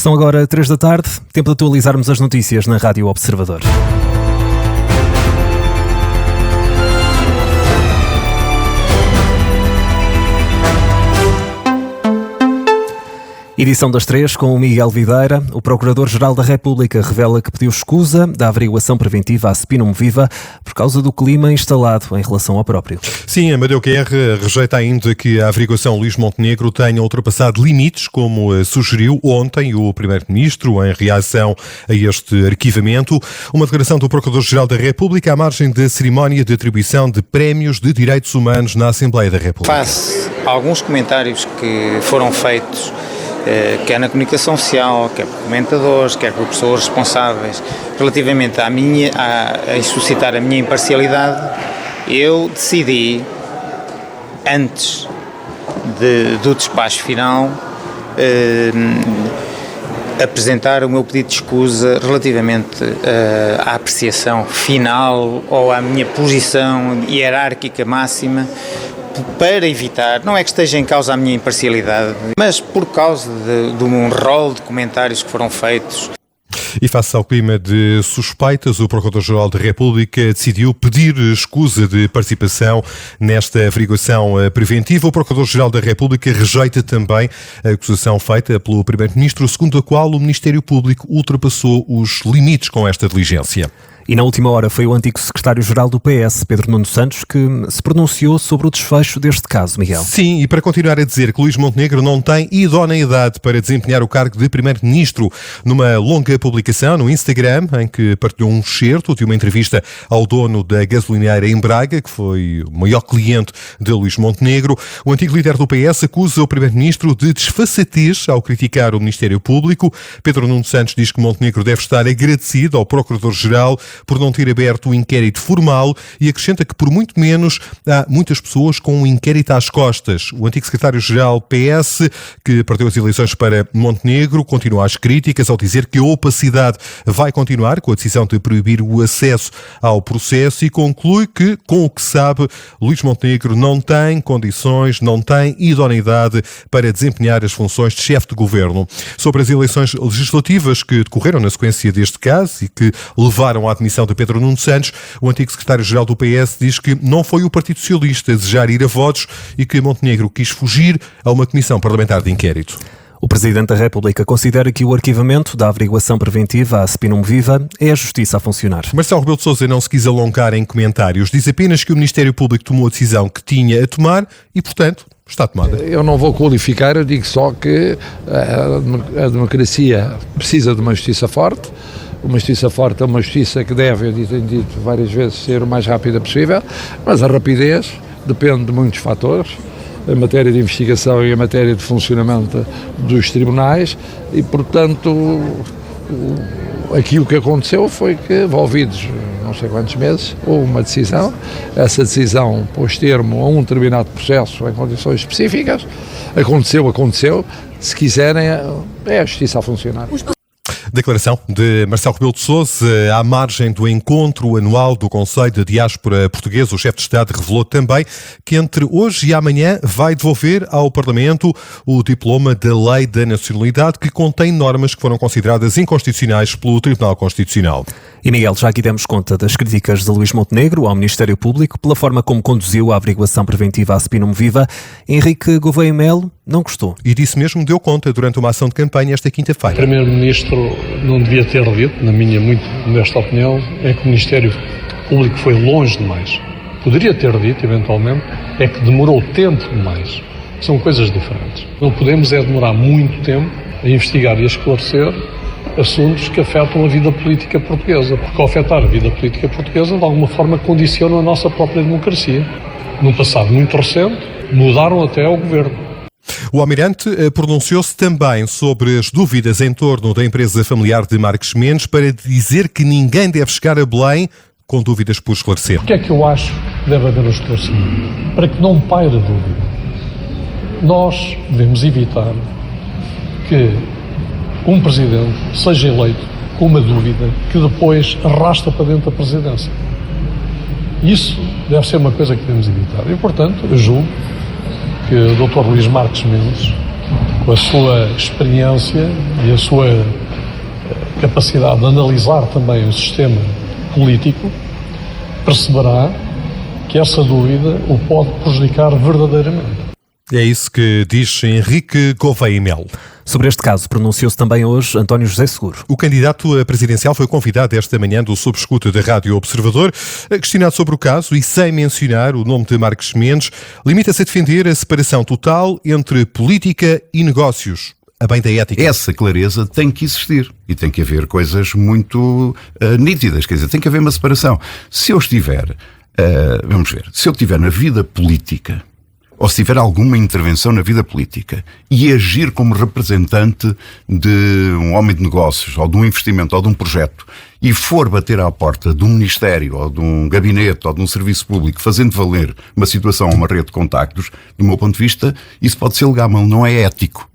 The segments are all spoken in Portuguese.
São agora 3 da tarde, tempo de atualizarmos as notícias na Rádio Observador. Edição das 3 com o Miguel Videira. O Procurador-Geral da República revela que pediu escusa da averiguação preventiva à Spinum Viva por causa do clima instalado em relação ao próprio. Sim, Amadeu Guerra rejeita ainda que a averiguação Luís Montenegro tenha ultrapassado limites, como sugeriu ontem o Primeiro-Ministro em reação a este arquivamento. Uma declaração do Procurador-Geral da República à margem da cerimónia de atribuição de prémios de direitos humanos na Assembleia da República. Face a alguns comentários que foram feitos quer na comunicação social, quer por comentadores, quer por pessoas responsáveis, relativamente a suscitar a minha imparcialidade, eu decidi, antes do despacho final, apresentar o meu pedido de escusa relativamente à apreciação final ou à minha posição hierárquica máxima, para evitar, não é que esteja em causa a minha imparcialidade, mas por causa de um rol de comentários que foram feitos. E face ao clima de suspeitas, o Procurador-Geral da República decidiu pedir escusa de participação nesta averiguação preventiva. O Procurador-Geral da República rejeita também a acusação feita pelo Primeiro-Ministro, segundo a qual o Ministério Público ultrapassou os limites com esta diligência. E na última hora foi o antigo secretário-geral do PS, Pedro Nuno Santos, que se pronunciou sobre o desfecho deste caso, Miguel. Sim, e para continuar a dizer que Luís Montenegro não tem idoneidade para desempenhar o cargo de Primeiro-Ministro. Numa longa publicação no Instagram, em que partilhou um excerto de uma entrevista ao dono da gasolineira em Braga, que foi o maior cliente de Luís Montenegro, o antigo líder do PS acusa o Primeiro-Ministro de desfaçatez ao criticar o Ministério Público. Pedro Nuno Santos diz que Montenegro deve estar agradecido ao Procurador-Geral por não ter aberto o inquérito formal e acrescenta que, por muito menos, há muitas pessoas com um inquérito às costas. O antigo secretário-geral PS, que perdeu as eleições para Montenegro, continua as críticas ao dizer que a opacidade vai continuar com a decisão de proibir o acesso ao processo e conclui que, com o que sabe, Luís Montenegro não tem condições, não tem idoneidade para desempenhar as funções de chefe de governo. Sobre as eleições legislativas que decorreram na sequência deste caso e que levaram à admissão de Pedro Nuno Santos, o antigo secretário-geral do PS diz que não foi o Partido Socialista a desejar ir a votos e que Montenegro quis fugir a uma comissão parlamentar de inquérito. O Presidente da República considera que o arquivamento da averiguação preventiva à Spinum Viva é a justiça a funcionar. Marcelo Rebelo de Sousa não se quis alongar em comentários. Diz apenas que o Ministério Público tomou a decisão que tinha a tomar e, portanto, está tomada. Eu não vou qualificar, eu digo só que a democracia precisa de uma justiça forte. Uma justiça forte é uma justiça que deve, eu tenho dito várias vezes, ser o mais rápida possível, mas a rapidez depende de muitos fatores, em matéria de investigação e em matéria de funcionamento dos tribunais e, portanto, aquilo que aconteceu foi que, envolvidos não sei quantos meses, houve uma decisão, essa decisão pôs termo a um determinado processo em condições específicas, aconteceu, se quiserem, é a justiça a funcionar. Declaração de Marcelo Rebelo de Sousa à margem do encontro anual do Conselho de Diáspora Portuguesa. O chefe de Estado revelou também que entre hoje e amanhã vai devolver ao Parlamento o diploma da Lei da Nacionalidade, que contém normas que foram consideradas inconstitucionais pelo Tribunal Constitucional. E Miguel, já aqui demos conta das críticas de Luís Montenegro ao Ministério Público pela forma como conduziu a averiguação preventiva à Spinum Viva. Henrique Gouveia Melo não gostou. E disso mesmo deu conta durante uma ação de campanha esta quinta-feira. O Primeiro-Ministro não devia ter dito, na minha muito modesta opinião, é que o Ministério Público foi longe demais. Poderia ter dito, eventualmente, é que demorou tempo demais. São coisas diferentes. Não podemos demorar muito tempo a investigar e a esclarecer assuntos que afetam a vida política portuguesa, porque ao afetar a vida política portuguesa, de alguma forma condicionam a nossa própria democracia. Num passado muito recente, mudaram até o governo. O Almirante pronunciou-se também sobre as dúvidas em torno da empresa familiar de Marques Mendes para dizer que ninguém deve chegar a Belém com dúvidas por esclarecer. O que é que eu acho que deve haver um esclarecimento? Para que não paire a dúvida. Nós devemos evitar que um presidente seja eleito com uma dúvida que depois arrasta para dentro da presidência. Isso deve ser uma coisa que devemos evitar. E, portanto, eu julgo que o Dr. Luís Marques Mendes com a sua experiência e a sua capacidade de analisar também o sistema político, perceberá que essa dúvida o pode prejudicar verdadeiramente. É isso que diz Henrique Gouveia e Melo. Sobre este caso, pronunciou-se também hoje António José Seguro. O candidato presidencial foi convidado esta manhã do Subescuta da Rádio Observador, questionado sobre o caso e sem mencionar o nome de Marques Mendes, limita-se a defender a separação total entre política e negócios, a bem da ética. Essa clareza tem que existir e tem que haver coisas muito nítidas, quer dizer, tem que haver uma separação. Se eu estiver, vamos ver, se eu estiver na vida política, ou se tiver alguma intervenção na vida política e agir como representante de um homem de negócios, ou de um investimento, ou de um projeto, e for bater à porta de um ministério, ou de um gabinete, ou de um serviço público, fazendo valer uma situação ou uma rede de contactos, do meu ponto de vista, isso pode ser legal, mas não é ético.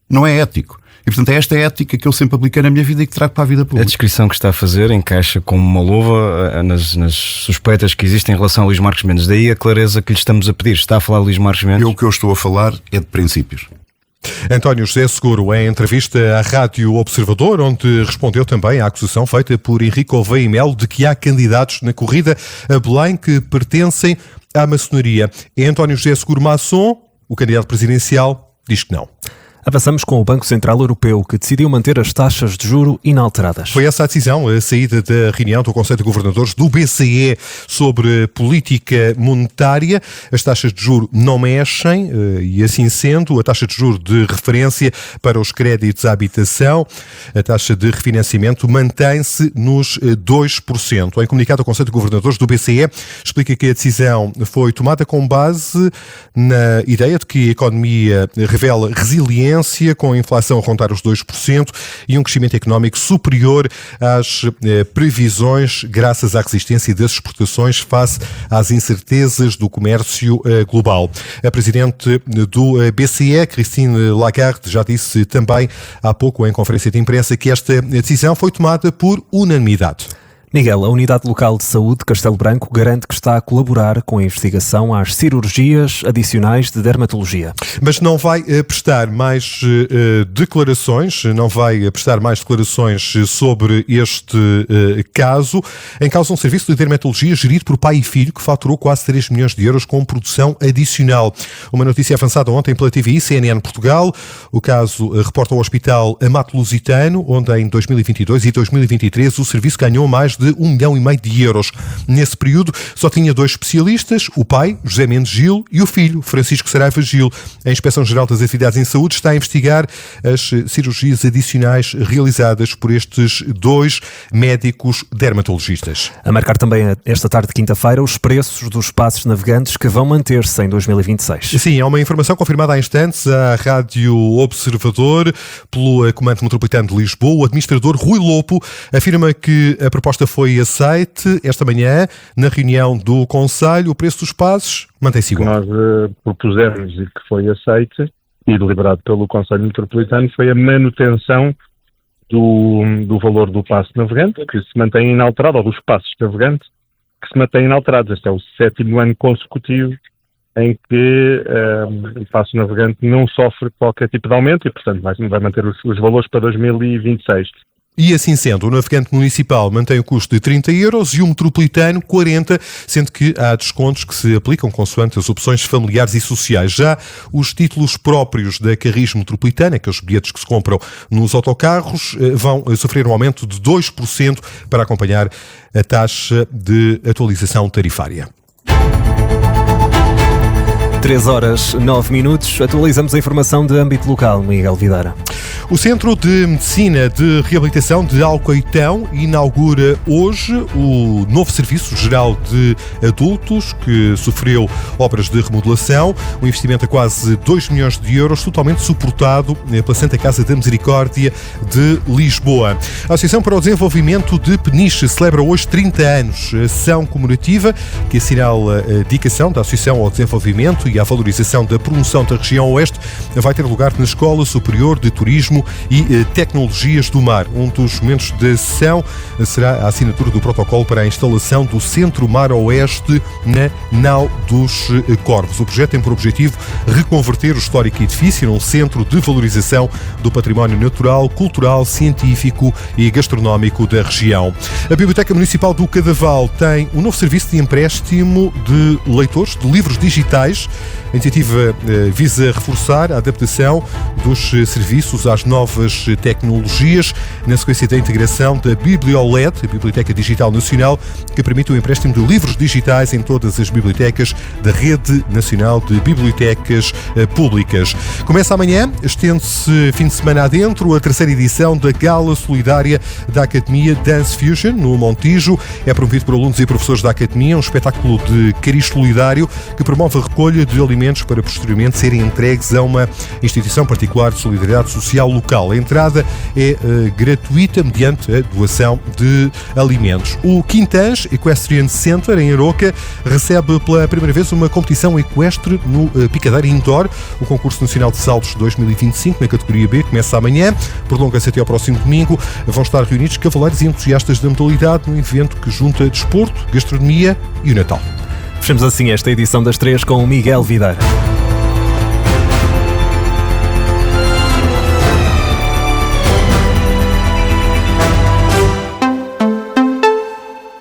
Não é ético. E, portanto, é esta ética que eu sempre apliquei na minha vida e que trago para a vida pública. A descrição que está a fazer encaixa como uma luva nas suspeitas que existem em relação a Luís Marques Mendes. Daí a clareza que lhe estamos a pedir. Está a falar de Luís Marques Mendes? O que eu estou a falar é de princípios. António José Seguro, em entrevista à Rádio Observador, onde respondeu também à acusação feita por Henrique Gouveia e Melo de que há candidatos na corrida a Belém que pertencem à maçonaria. É António José Seguro maçom, o candidato presidencial diz que não. Avançamos com o Banco Central Europeu, que decidiu manter as taxas de juro inalteradas. Foi essa a decisão, a saída da reunião do Conselho de Governadores do BCE sobre política monetária. As taxas de juro não mexem e, assim sendo, a taxa de juro de referência para os créditos à habitação, a taxa de refinanciamento, mantém-se nos 2%. Em comunicado, o Conselho de Governadores do BCE explica que a decisão foi tomada com base na ideia de que a economia revela resiliência, com a inflação a rondar os 2% e um crescimento económico superior às previsões, graças à resistência das exportações face às incertezas do comércio global. A presidente do BCE, Christine Lagarde, já disse também há pouco em conferência de imprensa que esta decisão foi tomada por unanimidade. Miguel, a Unidade Local de Saúde de Castelo Branco garante que está a colaborar com a investigação às cirurgias adicionais de dermatologia. Mas não vai prestar mais declarações, sobre este caso. Em causa um serviço de dermatologia gerido por pai e filho que faturou quase 3 milhões de euros com produção adicional. Uma notícia avançada ontem pela TVI, CNN Portugal. O caso reporta ao Hospital Amato Lusitano, onde em 2022 e 2023 o serviço ganhou mais de 1,5 milhão de euros. Nesse período só tinha 2 especialistas, o pai, José Mendes Gil, e o filho, Francisco Saraiva Gil. A Inspeção-Geral das Atividades em Saúde está a investigar as cirurgias adicionais realizadas por estes 2 médicos dermatologistas. A marcar também esta tarde de quinta-feira os preços dos passos navegantes que vão manter-se em 2026. Sim, é uma informação confirmada há instantes à Rádio Observador pelo Comando Metropolitano de Lisboa. O administrador Rui Lopo afirma que a proposta foi aceite esta manhã na reunião do Conselho. O preço dos passos mantém-se igual. O que nós propusemos e que foi aceite e deliberado pelo Conselho Metropolitano foi a manutenção do valor do passo navegante, que se mantém inalterado, ou dos passos navegantes, que se mantém inalterados. Este é o 7º ano consecutivo em que o passo navegante não sofre qualquer tipo de aumento e, portanto, vai manter os valores para 2026. E assim sendo, o navegante municipal mantém o custo de 30 euros e o metropolitano 40, sendo que há descontos que se aplicam consoante as opções familiares e sociais. Já os títulos próprios da Carris Metropolitana, aqueles bilhetes que se compram nos autocarros, vão sofrer um aumento de 2% para acompanhar a taxa de atualização tarifária. 3h09. Atualizamos a informação de âmbito local, Miguel Videira. O Centro de Medicina de Reabilitação de Alcoitão inaugura hoje o novo Serviço Geral de Adultos, que sofreu obras de remodelação, um investimento a quase 2 milhões de euros, totalmente suportado pela Santa Casa da Misericórdia de Lisboa. A Associação para o Desenvolvimento de Peniche celebra hoje 30 anos. A ação comemorativa que assinala a dedicação da Associação ao Desenvolvimento e e à valorização da promoção da região Oeste vai ter lugar na Escola Superior de Turismo e Tecnologias do Mar. Um dos momentos da sessão será a assinatura do protocolo para a instalação do Centro Mar Oeste na Nau dos Corvos. O projeto tem por objetivo reconverter o histórico edifício num centro de valorização do património natural, cultural, científico e gastronómico da região. A Biblioteca Municipal do Cadaval tem um novo serviço de empréstimo de leitores de livros digitais. A iniciativa visa reforçar a adaptação dos serviços às novas tecnologias, na sequência da integração da BiblioLED, a Biblioteca Digital Nacional, que permite o empréstimo de livros digitais em todas as bibliotecas da Rede Nacional de Bibliotecas Públicas. Começa amanhã, estende-se fim de semana adentro, a terceira edição da Gala Solidária da Academia Dance Fusion, no Montijo. É promovido por alunos e professores da Academia, um espetáculo de cariz solidário que promove a recolha de alimentos para posteriormente serem entregues a uma instituição particular de solidariedade social local. A entrada é gratuita mediante a doação de alimentos. O Quintãs Equestrian Center, em Aroca, recebe pela primeira vez uma competição equestre no Picadeiro Indoor. O concurso nacional de saltos 2025, na categoria B, começa amanhã, prolonga-se até ao próximo domingo. Vão estar reunidos cavaleiros e entusiastas da modalidade num evento que junta desporto, gastronomia e o Natal. Fechamos assim esta edição das 3 com o Miguel Videira.